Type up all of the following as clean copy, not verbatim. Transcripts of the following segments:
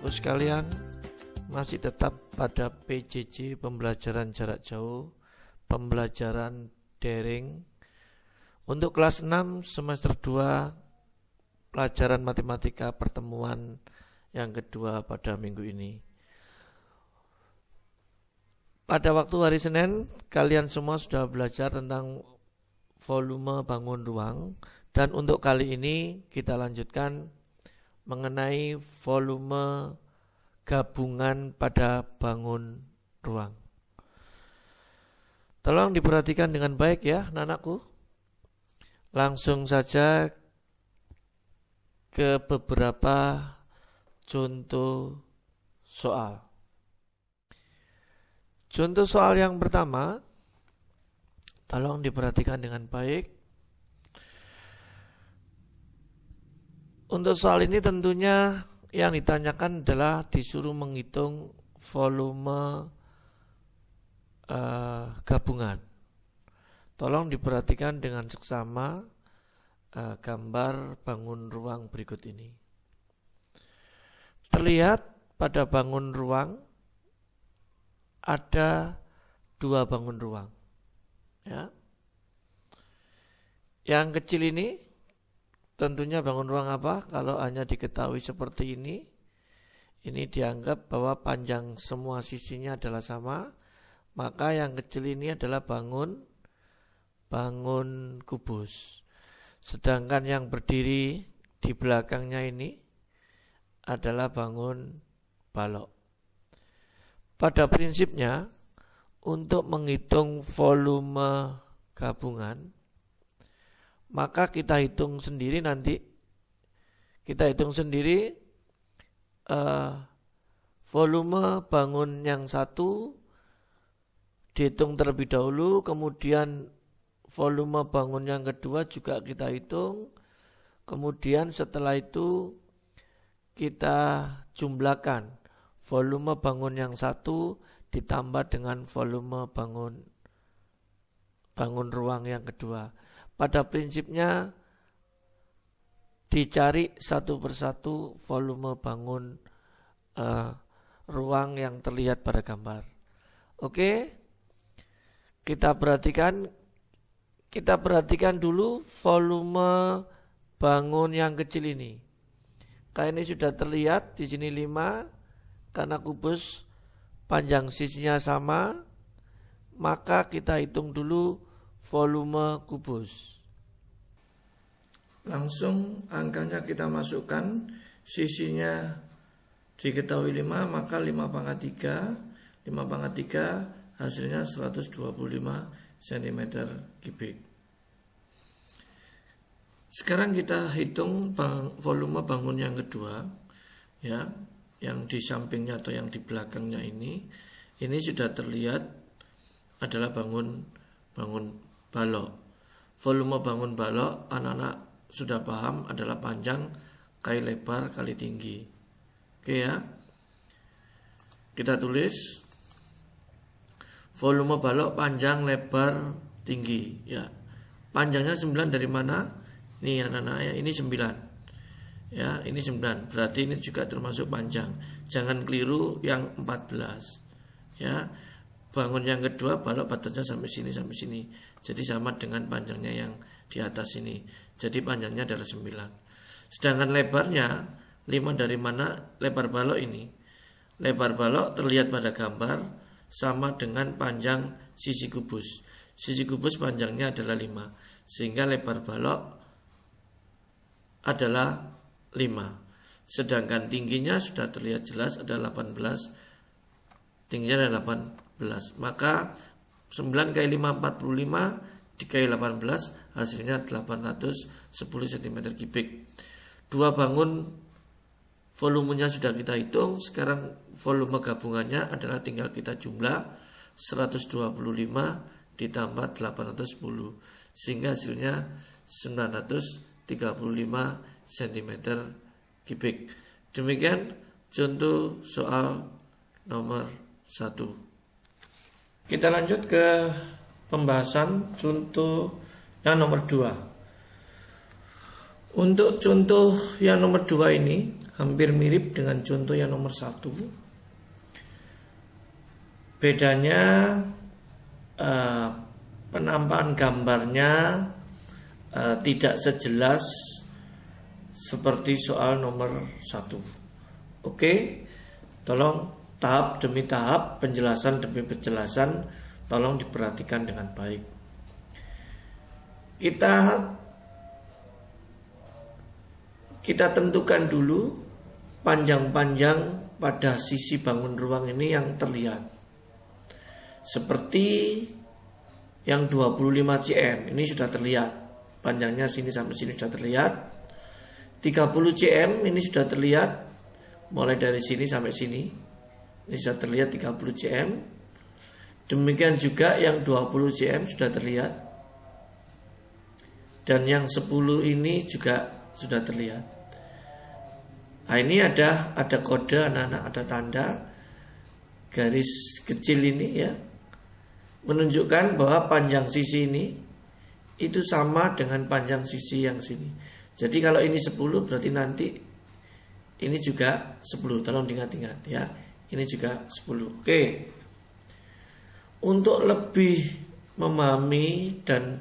anak-anakku sekalian, masih tetap pada PJJ, pembelajaran jarak jauh, pembelajaran daring untuk kelas 6 semester 2 pelajaran matematika pertemuan yang kedua pada minggu ini. Pada waktu hari Senin, kalian semua sudah belajar tentang volume bangun ruang, dan untuk kali ini kita lanjutkan mengenai volume gabungan pada bangun ruang. Tolong diperhatikan dengan baik ya, anak-anakku. Langsung saja ke beberapa contoh soal. Contoh soal yang pertama, tolong diperhatikan dengan baik. Untuk soal ini tentunya yang ditanyakan adalah disuruh menghitung volume gabungan. Tolong diperhatikan dengan seksama gambar bangun ruang berikut ini. Terlihat pada bangun ruang ada 2 bangun ruang. Ya. Yang kecil ini tentunya bangun ruang apa? Kalau hanya diketahui seperti ini dianggap bahwa panjang semua sisinya adalah sama, maka yang kecil ini adalah bangun kubus. Sedangkan yang berdiri di belakangnya ini adalah bangun balok. Pada prinsipnya, untuk menghitung volume gabungan, maka kita hitung sendiri nanti. Kita hitung sendiri volume bangun yang satu dihitung terlebih dahulu, kemudian volume bangun yang kedua juga kita hitung, kemudian setelah itu kita jumlahkan volume bangun yang satu ditambah dengan volume bangun ruang yang kedua. Pada prinsipnya dicari satu persatu volume bangun ruang yang terlihat pada gambar. Oke, kita perhatikan dulu volume bangun yang kecil ini. Kayak ini sudah terlihat di sini 5 karena kubus panjang sisinya sama, maka kita hitung dulu volume kubus. Langsung angkanya kita masukkan, sisinya diketahui 5, maka 5 pangkat 3 hasilnya 125 cm kubik. Sekarang kita hitung volume bangun yang kedua, ya, yang di sampingnya atau yang di belakangnya ini sudah terlihat adalah bangun balok. Volume bangun balok anak-anak sudah paham adalah panjang kali lebar kali tinggi. Oke ya. Kita tulis volume balok panjang lebar tinggi ya. Panjangnya 9 dari mana? Nih anak-anak ya, ini 9. Ya, ini 9. Berarti ini juga termasuk panjang. Jangan keliru yang 14. Ya. Bangun yang kedua balok batasnya sampai sini. Jadi sama dengan panjangnya yang di atas ini. Jadi panjangnya adalah 9. Sedangkan lebarnya 5 dari mana? Lebar balok ini. Lebar balok terlihat pada gambar sama dengan panjang sisi kubus. Sisi kubus panjangnya adalah 5. Sehingga lebar balok adalah 5. Sedangkan tingginya sudah terlihat jelas adalah 18. Tingginya adalah 18. Maka 9 kali 5 45 dikali 18 hasilnya 810 cm kubik. 2 bangun volumenya sudah kita hitung. Sekarang volume gabungannya adalah tinggal kita jumlah 125 ditambah 810 sehingga hasilnya 935 cm kubik. Demikian contoh soal nomor 1. Kita lanjut ke pembahasan contoh yang nomor 2. Untuk contoh yang nomor 2 ini hampir mirip dengan contoh yang nomor 1. Bedanya penampakan gambarnya tidak sejelas seperti soal nomor 1. Oke, tolong tahap demi tahap, penjelasan demi penjelasan, tolong diperhatikan dengan baik. Kita tentukan dulu panjang-panjang pada sisi bangun ruang ini yang terlihat. Seperti yang 25 cm ini sudah terlihat. Panjangnya sini sampai sini sudah terlihat. 30 cm ini sudah terlihat. Mulai dari sini sampai sini. Ini sudah terlihat 30 cm. Demikian juga yang 20 cm sudah terlihat. Dan yang 10 ini juga sudah terlihat. Nah, ini ada kode anak-anak, ada tanda garis kecil ini ya, menunjukkan bahwa panjang sisi ini itu sama dengan panjang sisi yang sini. Jadi kalau ini 10 berarti nanti ini juga 10. Tolong diingat-ingat ya. Ini juga 10. Oke. Untuk lebih memahami dan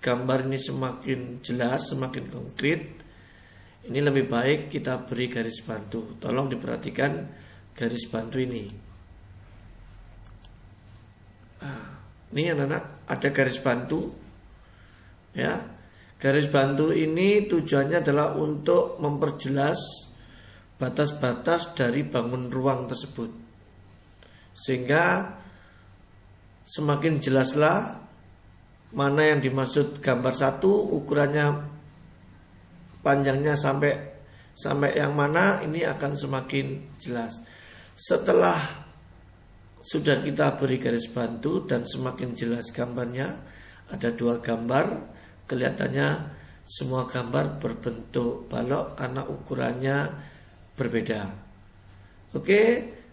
gambar ini semakin jelas, semakin konkret, ini lebih baik kita beri garis bantu. Tolong diperhatikan garis bantu ini. Ini anak-anak ada garis bantu. Ya, garis bantu ini tujuannya adalah untuk memperjelas batas-batas dari bangun ruang tersebut, sehingga semakin jelaslah mana yang dimaksud gambar 1, ukurannya panjangnya sampai yang mana, ini akan semakin jelas. Setelah sudah kita beri garis bantu dan semakin jelas gambarnya, ada 2 gambar, kelihatannya semua gambar berbentuk balok karena ukurannya berbeda. Oke,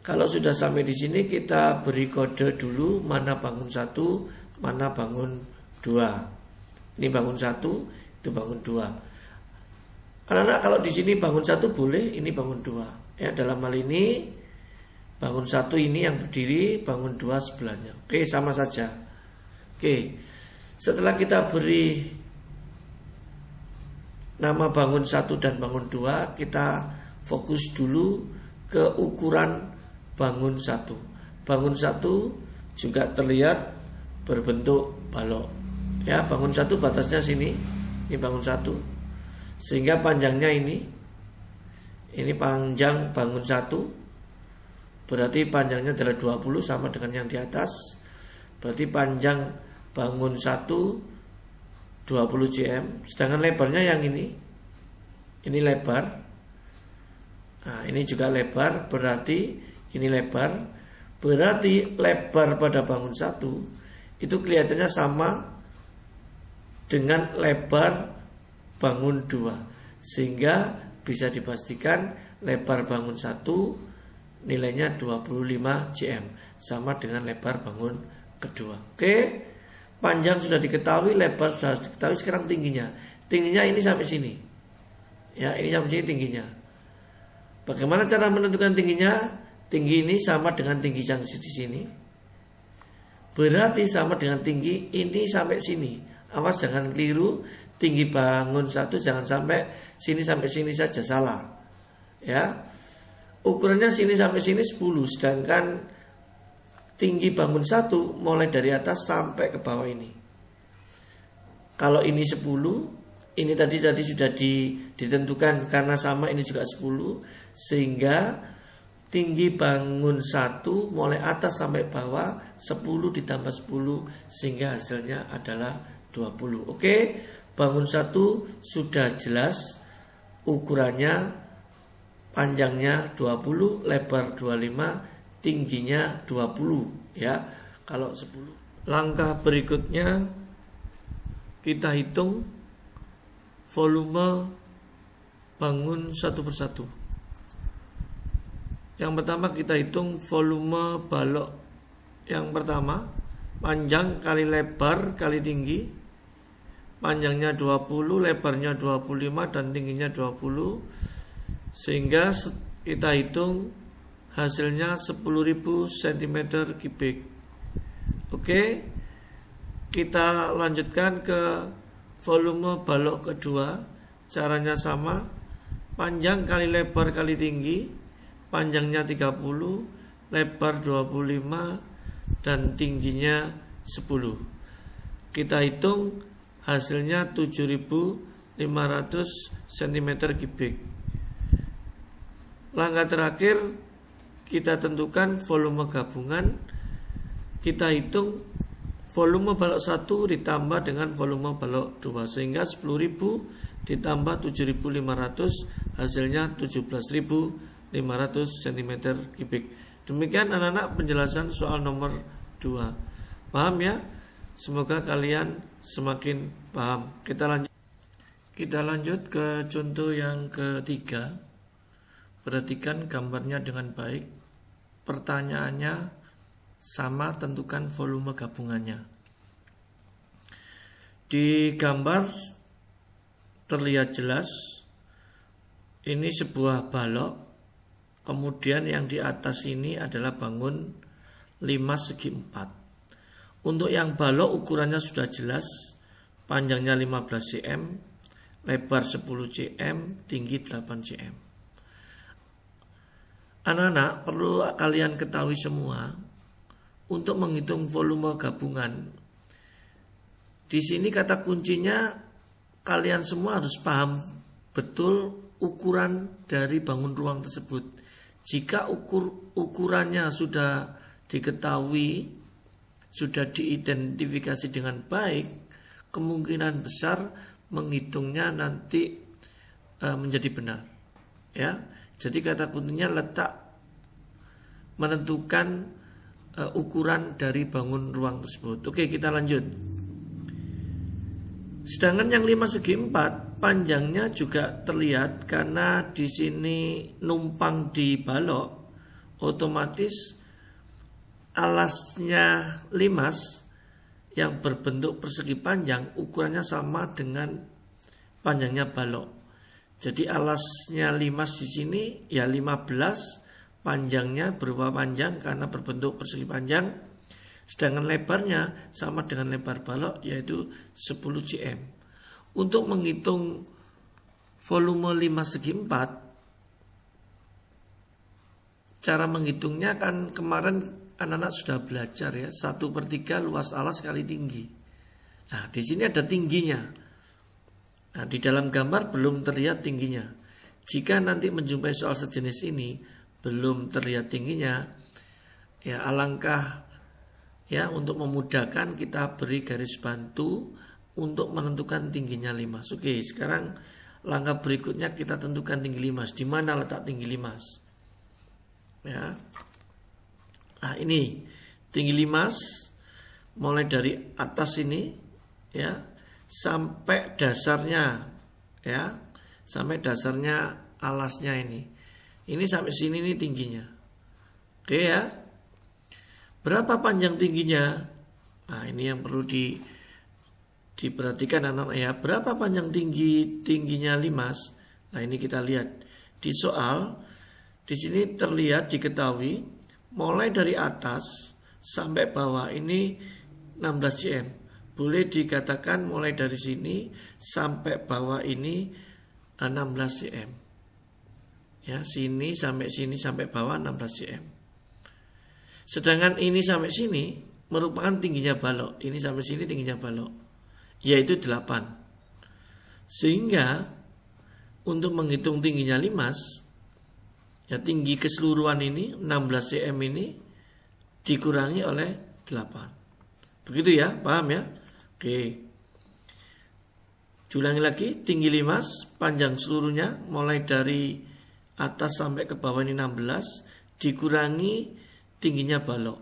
kalau sudah sampai di sini kita beri kode dulu mana bangun 1, mana bangun 2. Ini bangun 1, itu bangun 2. Anak-anak kalau di sini bangun 1 boleh, ini bangun 2. Ya, dalam hal ini bangun 1 ini yang berdiri, bangun 2 sebelahnya. Oke, sama saja. Oke. Setelah kita beri nama bangun 1 dan bangun 2, kita fokus dulu ke ukuran bangun 1. Bangun 1 juga terlihat berbentuk balok. Ya, bangun 1 batasnya sini. Ini bangun 1. Sehingga panjangnya ini panjang bangun 1. Berarti panjangnya adalah 20 sama dengan yang di atas. Berarti panjang bangun 1 20 cm. Sedangkan lebarnya yang ini lebar. Nah, ini juga lebar, berarti ini lebar. Berarti lebar pada bangun 1 itu kelihatannya sama dengan lebar bangun 2. Sehingga bisa dipastikan lebar bangun 1 nilainya 25 cm, sama dengan lebar bangun kedua. Oke, panjang sudah diketahui, lebar sudah diketahui, sekarang tingginya. Tingginya ini sampai sini. Ya, ini sampai sini tingginya. Bagaimana cara menentukan tingginya? Tinggi ini sama dengan tinggi yang di sini. Berarti sama dengan tinggi ini sampai sini. Awas jangan keliru, tinggi bangun 1 jangan sampai sini saja, salah. Ya. Ukurannya sini sampai sini 10, sedangkan tinggi bangun 1 mulai dari atas sampai ke bawah ini. Kalau ini 10, ini tadi sudah ditentukan karena sama, ini juga 10. Sehingga tinggi bangun 1 mulai atas sampai bawah 10 ditambah 10 sehingga hasilnya adalah 20. Oke, bangun 1 sudah jelas ukurannya, panjangnya 20, lebar 25, tingginya 20 ya. Kalau 10. Langkah berikutnya kita hitung volume bangun satu persatu. Yang pertama kita hitung volume balok. Yang pertama, panjang kali lebar kali tinggi. Panjangnya 20, lebarnya 25 dan tingginya 20. Sehingga kita hitung hasilnya 10.000 cm3. Oke, kita lanjutkan ke volume balok kedua. Caranya sama, panjang kali lebar kali tinggi. Panjangnya 30, lebar 25, dan tingginya 10. Kita hitung hasilnya 7.500 cm3. Langkah terakhir, kita tentukan volume gabungan. Kita hitung volume balok 1 ditambah dengan volume balok 2, sehingga 10.000 ditambah 7.500 hasilnya 17.500 cm3. Demikian anak-anak penjelasan soal nomor 2. Paham ya? Semoga kalian semakin paham. Kita lanjut ke contoh yang ketiga. Perhatikan gambarnya dengan baik. Pertanyaannya sama, tentukan volume gabungannya. Di gambar terlihat jelas ini sebuah balok. Kemudian yang di atas ini adalah bangun 5 segi 4. Untuk yang balok ukurannya sudah jelas. Panjangnya 15 cm, lebar 10 cm, tinggi 8 cm. Anak-anak, perlu kalian ketahui semua untuk menghitung volume gabungan. Di sini kata kuncinya kalian semua harus paham betul ukuran dari bangun ruang tersebut. Jika ukurannya sudah diketahui, sudah diidentifikasi dengan baik, kemungkinan besar menghitungnya nanti menjadi benar. Ya, jadi kata kuncinya letak menentukan ukuran dari bangun ruang tersebut. Oke, kita lanjut. Sedangkan yang 5 segi 4 panjangnya juga terlihat karena di sini numpang di balok, otomatis alasnya limas yang berbentuk persegi panjang ukurannya sama dengan panjangnya balok. Jadi alasnya limas di sini ya 15, panjangnya berupa panjang karena berbentuk persegi panjang. Sedangkan lebarnya sama dengan lebar balok, yaitu 10 cm. Untuk menghitung volume 5 segi 4, cara menghitungnya kan kemarin anak-anak sudah belajar ya, 1/3 luas alas kali tinggi. Nah, di sini ada tingginya. Nah, di dalam gambar belum terlihat tingginya. Jika nanti menjumpai soal sejenis ini belum terlihat tingginya, ya alangkah ya untuk memudahkan kita beri garis bantu untuk menentukan tingginya limas. Oke, sekarang langkah berikutnya kita tentukan tinggi limas. Di mana letak tinggi limas? Ya. Nah, ini tinggi limas mulai dari atas ini ya sampai dasarnya ya, sampai dasarnya alasnya ini. Ini sampai sini ini tingginya. Oke ya. Berapa panjang tingginya? Nah, ini yang perlu diperhatikan anak-anak ya. Berapa panjang tingginya limas? Nah, ini kita lihat di soal. Di sini terlihat diketahui mulai dari atas sampai bawah ini 16 cm. Boleh dikatakan mulai dari sini sampai bawah ini 16 cm. Ya, sini sampai bawah 16 cm. Sedangkan ini sampai sini merupakan tingginya balok. Ini sampai sini tingginya balok, yaitu 8. Sehingga untuk menghitung tingginya limas, ya tinggi keseluruhan ini 16 cm ini dikurangi oleh 8. Begitu ya, paham ya? Oke. Diulangi lagi, tinggi limas panjang seluruhnya mulai dari atas sampai ke bawah ini 16 dikurangi tingginya balok.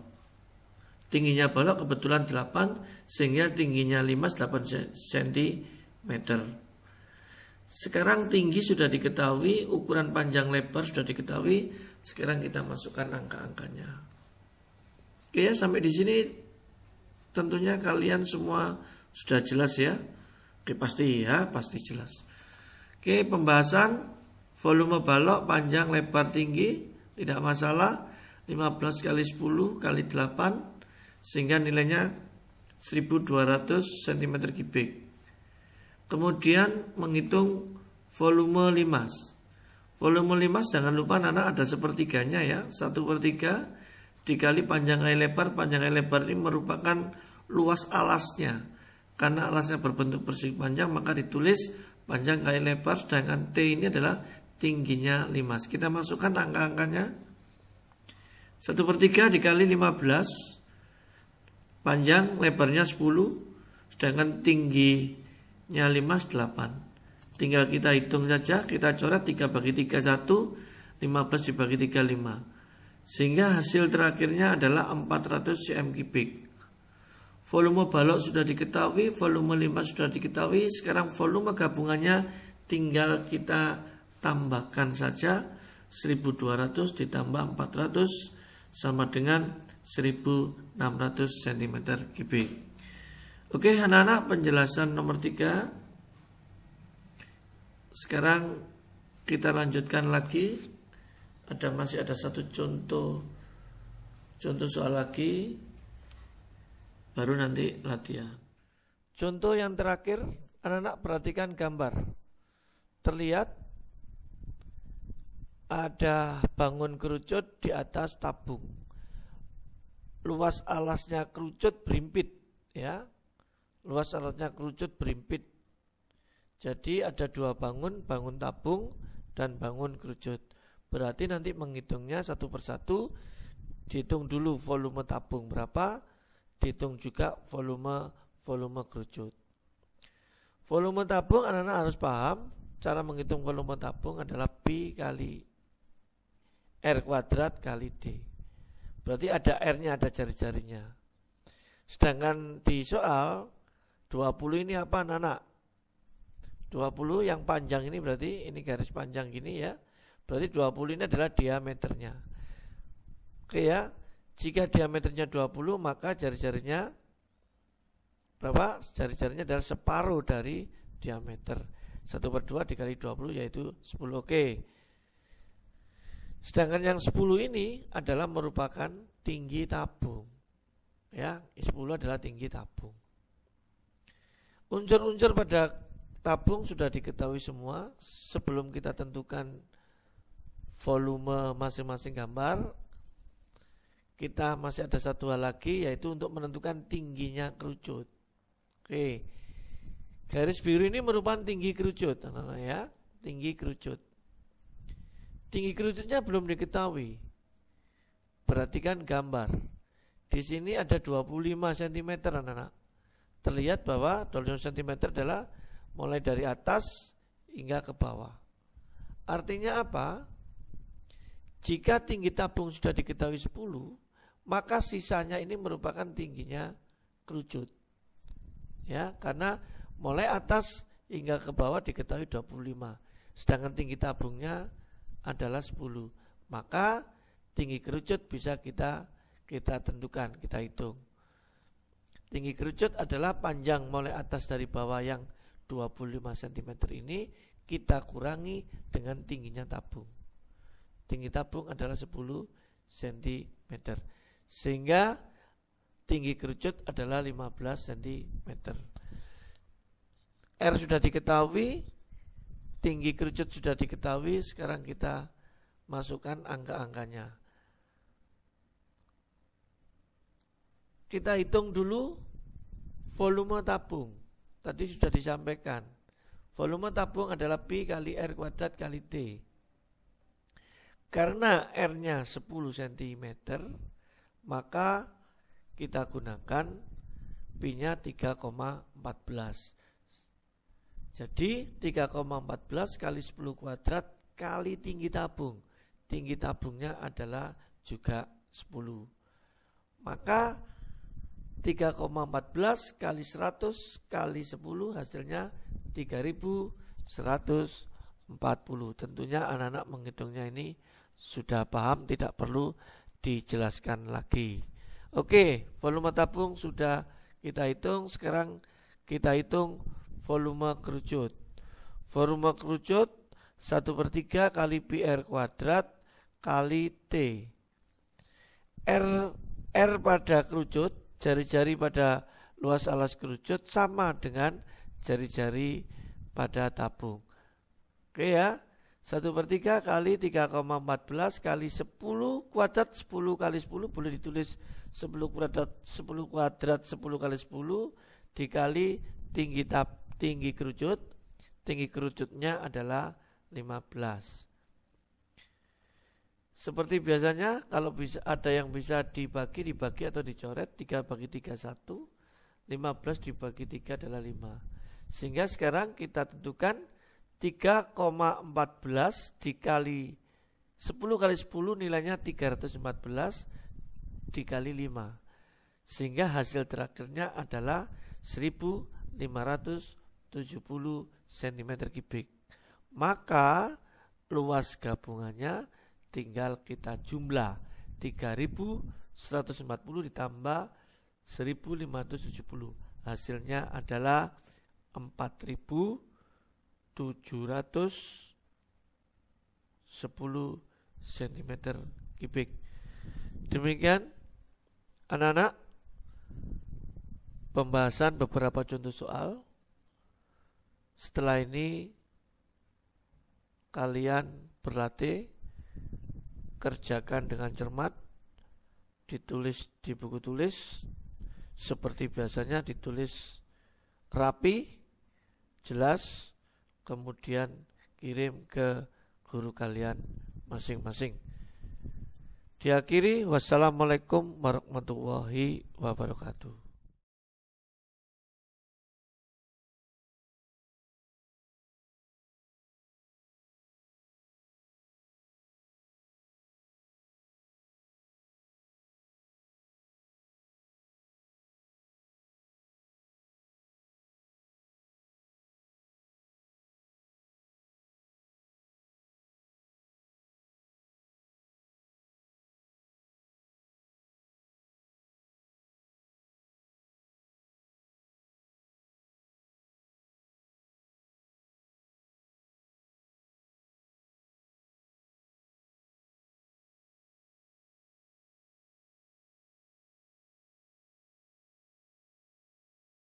Tingginya balok kebetulan 8 sehingga tingginya limas 8 cm. Sekarang tinggi sudah diketahui, ukuran panjang lebar sudah diketahui. Sekarang kita masukkan angka-angkanya. Oke ya, sampai di sini tentunya kalian semua sudah jelas ya. Oke, pasti ya, pasti jelas. Oke, pembahasan volume balok panjang lebar tinggi tidak masalah, 15 kali 10 kali 8 sehingga nilainya 1200 cm3. Kemudian menghitung volume limas. Volume limas jangan lupa anak ada sepertiganya ya, 1/3 dikali panjang kali lebar. Panjang kali lebar ini merupakan luas alasnya. Karena alasnya berbentuk persegi panjang maka ditulis panjang kali lebar, sedangkan T ini adalah tingginya limas. Kita masukkan angka-angkanya. 1/3 dikali 15, panjang lebarnya 10, sedangkan tingginya limas 8. Tinggal kita hitung saja, kita coret 3 bagi 3 1, 15 dibagi 3 5. Sehingga hasil terakhirnya adalah 400 cm3. Volume balok sudah diketahui, volume limas sudah diketahui. Sekarang volume gabungannya tinggal kita tambahkan saja. 1200 ditambah 400 sama dengan 1600 cm3. Oke anak-anak, penjelasan nomor 3. Sekarang kita lanjutkan lagi. Masih ada satu contoh soal lagi, baru nanti latihan. Contoh yang terakhir, anak-anak perhatikan gambar. Terlihat ada bangun kerucut di atas tabung. Luas alasnya kerucut berimpit, ya. Luas alasnya kerucut berimpit. Jadi ada 2 bangun tabung dan bangun kerucut. Berarti nanti menghitungnya satu persatu. Dihitung dulu volume tabung berapa, dihitung juga volume kerucut. Volume tabung anak-anak harus paham, cara menghitung volume tabung adalah P kali R kuadrat kali D. Berarti ada R-nya, ada jari-jarinya. Sedangkan di soal 20 ini apa anak-anak? 20 yang panjang ini berarti ini garis panjang gini ya. Berarti 20 ini adalah diameternya. Oke ya. Jika diameternya 20 maka jari-jarinya berapa? Jari-jarinya adalah separuh dari diameter. 1/2 dikali 20 yaitu 10. Oke. Sedangkan yang 10 ini adalah merupakan tinggi tabung. Ya, 10 adalah tinggi tabung. Unsur-unsur pada tabung sudah diketahui semua. Sebelum kita tentukan volume masing-masing gambar, kita masih ada satu hal lagi, yaitu untuk menentukan tingginya kerucut. Oke, garis biru ini merupakan tinggi kerucut, anak-anak ya, tinggi kerucut. Tinggi kerucutnya belum diketahui. Perhatikan gambar. Di sini ada 25 cm anak-anak. Terlihat bahwa 25 cm adalah mulai dari atas hingga ke bawah. Artinya apa? Jika tinggi tabung sudah diketahui 10, maka sisanya ini merupakan tingginya kerucut. Ya, karena mulai atas hingga ke bawah diketahui 25. Sedangkan tinggi tabungnya adalah 10. Maka tinggi kerucut bisa kita tentukan, kita hitung. Tinggi kerucut adalah panjang mulai atas dari bawah yang 25 cm ini kita kurangi dengan tingginya tabung. Tinggi tabung adalah 10 cm. Sehingga tinggi kerucut adalah 15 cm. R sudah diketahui, tinggi kerucut sudah diketahui, sekarang kita masukkan angka-angkanya. Kita hitung dulu volume tabung. Tadi sudah disampaikan. Volume tabung adalah P kali R kuadrat kali T. Karena R-nya 10 cm, maka kita gunakan P-nya 3,14. Jadi 3,14 kali 10 kuadrat kali tinggi tabung. Tinggi tabungnya adalah juga 10. Maka 3,14 kali 100 kali 10 hasilnya 3140. Tentunya anak-anak menghitungnya ini sudah paham, tidak perlu dijelaskan lagi. Oke, volume tabung sudah kita hitung. Sekarang kita hitung volume kerucut. Volume kerucut 1/3 kali pi R kuadrat kali T. R pada kerucut, jari-jari pada luas alas kerucut sama dengan jari-jari pada tabung. Oke ya, 1/3 kali 3,14 kali 10 kuadrat 10 kali 10 boleh ditulis 10 kuadrat 10 kuadrat 10 kali 10 dikali tinggi kerucut. Tinggi kerucutnya adalah 15. Seperti biasanya kalau bisa ada yang bisa dibagi atau dicoret. 3/3 1, 15 dibagi 3 adalah 5. Sehingga sekarang kita tentukan 3,14 dikali 10 kali 10 nilainya 314 dikali 5. Sehingga hasil terakhirnya adalah 1570 cm3. Maka luas gabungannya tinggal kita jumlah 3140 ditambah 1570. Hasilnya adalah 4710 cm3. Demikian anak-anak pembahasan beberapa contoh soal. Setelah ini kalian berlatih, kerjakan dengan cermat, ditulis di buku tulis seperti biasanya, ditulis rapi, jelas, kemudian kirim ke guru kalian masing-masing. Diakhiri, wassalamualaikum warahmatullahi wabarakatuh.